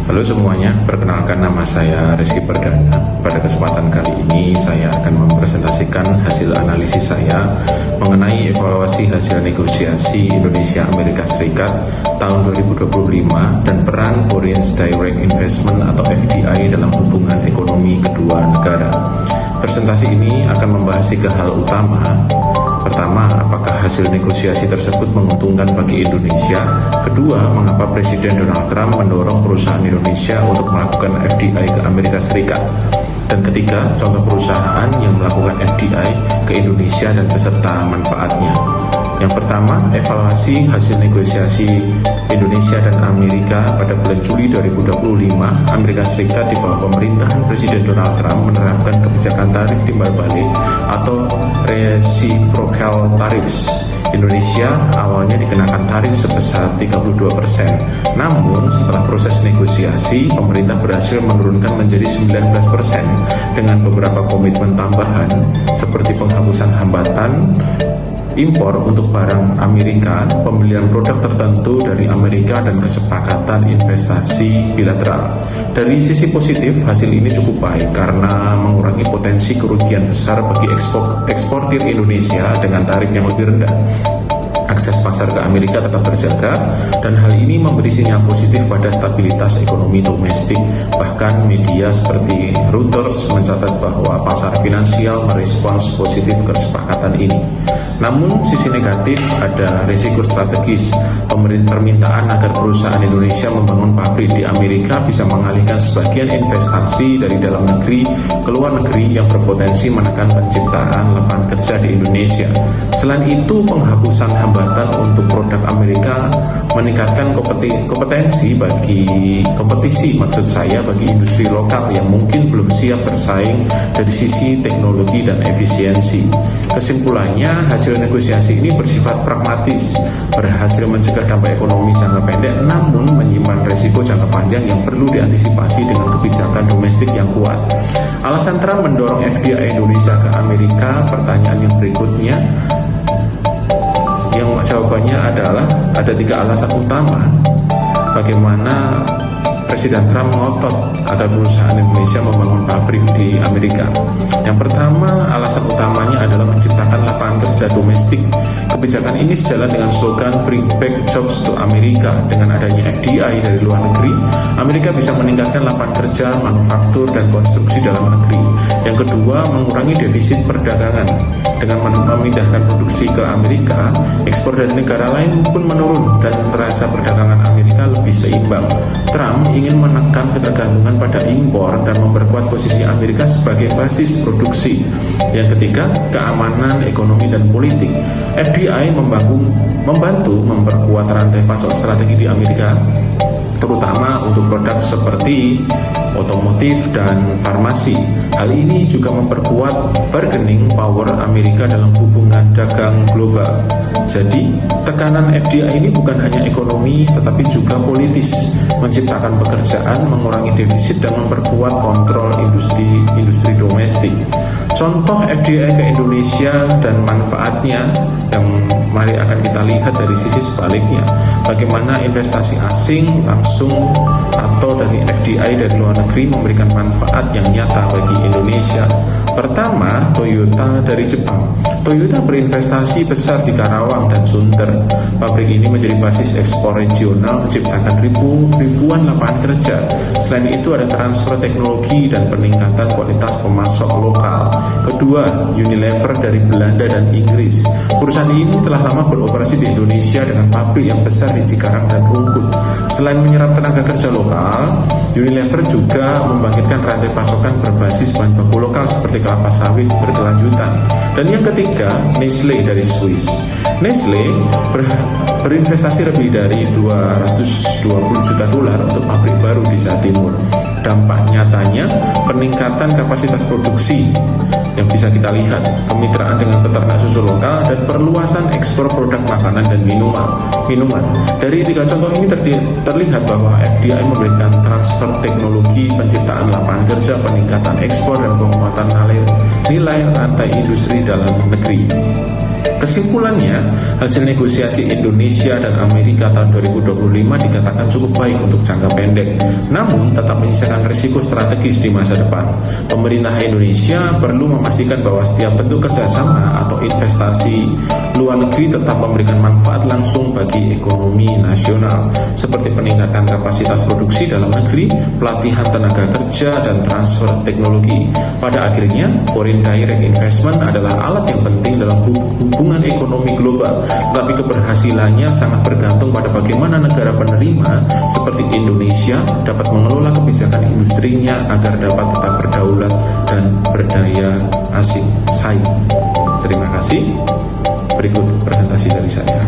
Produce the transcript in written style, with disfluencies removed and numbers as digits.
Halo semuanya, perkenalkan nama saya Rizky Perdana. Pada kesempatan kali ini saya akan mempresentasikan hasil analisis saya mengenai evaluasi hasil negosiasi Indonesia-Amerika Serikat tahun 2025 dan peran Foreign Direct Investment atau FDI dalam hubungan ekonomi kedua negara. Presentasi ini akan membahas 3 hal utama. Pertama, apakah hasil negosiasi tersebut menguntungkan bagi Indonesia? Kedua, mengapa Presiden Donald Trump mendorong perusahaan Indonesia untuk melakukan FDI ke Amerika Serikat? Dan ketiga, contoh perusahaan yang melakukan FDI ke Indonesia dan beserta manfaatnya. Yang pertama, evaluasi hasil negosiasi Indonesia dan Amerika pada bulan Juli 2025. Amerika Serikat di bawah pemerintahan Presiden Donald Trump menerapkan kebijakan tarif timbal balik atau reciprocal tariffs. Indonesia awalnya dikenakan tarif sebesar 32%. Namun setelah proses negosiasi, pemerintah berhasil menurunkan menjadi 19% dengan beberapa komitmen tambahan seperti penghapusan hambatan impor untuk barang Amerika, pembelian produk tertentu dari Amerika, dan kesepakatan investasi bilateral. Dari sisi positif, hasil ini cukup baik karena mengurangi potensi kerugian besar bagi eksportir Indonesia dengan tarif yang lebih rendah. Akses pasar ke Amerika tetap terjaga dan hal ini memberi sinyal positif pada stabilitas ekonomi domestik. Bahkan media seperti Reuters mencatat bahwa pasar finansial merespons positif kesepakatan ini. Namun sisi negatif ada risiko strategis. Permintaan agar perusahaan Indonesia membangun pabrik di Amerika bisa mengalihkan sebagian investasi dari dalam negeri ke luar negeri yang berpotensi menekan penciptaan lapangan kerja di Indonesia. Selain itu, penghapusan hambatan untuk produk Amerika meningkatkan kompetisi bagi industri lokal yang mungkin belum siap bersaing dari sisi teknologi dan efisiensi. Kesimpulannya, hasil negosiasi ini bersifat pragmatis, berhasil mencegah dampak ekonomi jangka pendek, namun menyimpan resiko jangka panjang yang perlu diantisipasi dengan kebijakan domestik yang kuat. Alasan Trump mendorong FDI Indonesia ke Amerika, pertanyaan yang berikutnya, yang jawabannya adalah ada 3 alasan utama bagaimana Presiden Trump ngotot agar perusahaan Indonesia membangun pabrik di Amerika. Yang pertama, alasan utamanya adalah menciptakan lapangan kerja domestik. Kebijakan ini sejalan dengan slogan Bring Back Jobs to America. Dengan adanya FDI dari luar negeri, Amerika bisa meningkatkan lapangan kerja, manufaktur, dan konstruksi dalam negeri. Yang kedua, mengurangi defisit perdagangan. Dengan memindahkan produksi ke Amerika, ekspor dari negara lain pun menurun dan neraca perdagangan Amerika lebih seimbang. Trump ingin menekan ketergantungan pada impor dan memperkuat posisi Amerika sebagai basis produksi. Yang ketiga, keamanan ekonomi dan politik. FDI membantu memperkuat rantai pasok strategi di Amerika, terutama untuk produk seperti otomotif dan farmasi. Hal ini juga memperkuat bargaining power Amerika dalam hubungan dagang global. Jadi, tekanan FDI ini bukan hanya ekonomi tetapi juga politis, menciptakan pekerjaan, mengurangi defisit, dan memperkuat kontrol industri domestik. Contoh FDI ke Indonesia dan manfaatnya yang mari akan kita lihat dari sisi sebaliknya. Bagaimana investasi asing langsung atau dari FDI dari luar negeri memberikan manfaat yang nyata bagi Indonesia. Pertama, Toyota dari Jepang. Toyota berinvestasi besar di Karawang dan Sunter. Pabrik ini menjadi basis ekspor regional, menciptakan ribuan lapangan kerja. Selain itu ada transfer teknologi dan peningkatan kualitas pemasok lokal. Kedua, Unilever dari Belanda dan Inggris. Perusahaan ini telah lama beroperasi di Indonesia dengan pabrik yang besar di Cikarang dan Rungkut. Selain menyerap tenaga kerja lokal, Unilever juga membangkitkan rantai pasokan berbasis bahan baku lokal seperti kelapa sawit berkelanjutan. Dan yang ketiga, Nestle dari Swiss. Nestle berinvestasi lebih dari 220 juta dolar untuk pabrik baru di Jawa Timur. Dampak nyatanya peningkatan kapasitas produksi yang bisa kita lihat, kemitraan dengan peternak susu lokal, dan perluasan ekspor produk makanan dan minuman. Dari 3 contoh ini terlihat bahwa FDI memberikan transfer teknologi, penciptaan lapangan kerja, peningkatan ekspor, dan penguatan nilai rantai industri dalam negeri. Kesimpulannya, hasil negosiasi Indonesia dan Amerika tahun 2025 dikatakan cukup baik untuk jangka pendek, namun tetap menyisakan risiko strategis di masa depan. Pemerintah Indonesia perlu memastikan bahwa setiap bentuk kerjasama atau investasi luar negeri tetap memberikan manfaat langsung bagi ekonomi nasional, seperti peningkatan kapasitas produksi dalam negeri, pelatihan tenaga kerja, dan transfer teknologi. Pada akhirnya, foreign direct investment adalah alat yang penting dalam hubungan ekonomi global, tetapi keberhasilannya sangat bergantung pada bagaimana negara penerima seperti Indonesia dapat mengelola kebijakan industrinya agar dapat tetap berdaulat dan berdaya saing. Terima kasih. Berikut presentasi dari saya.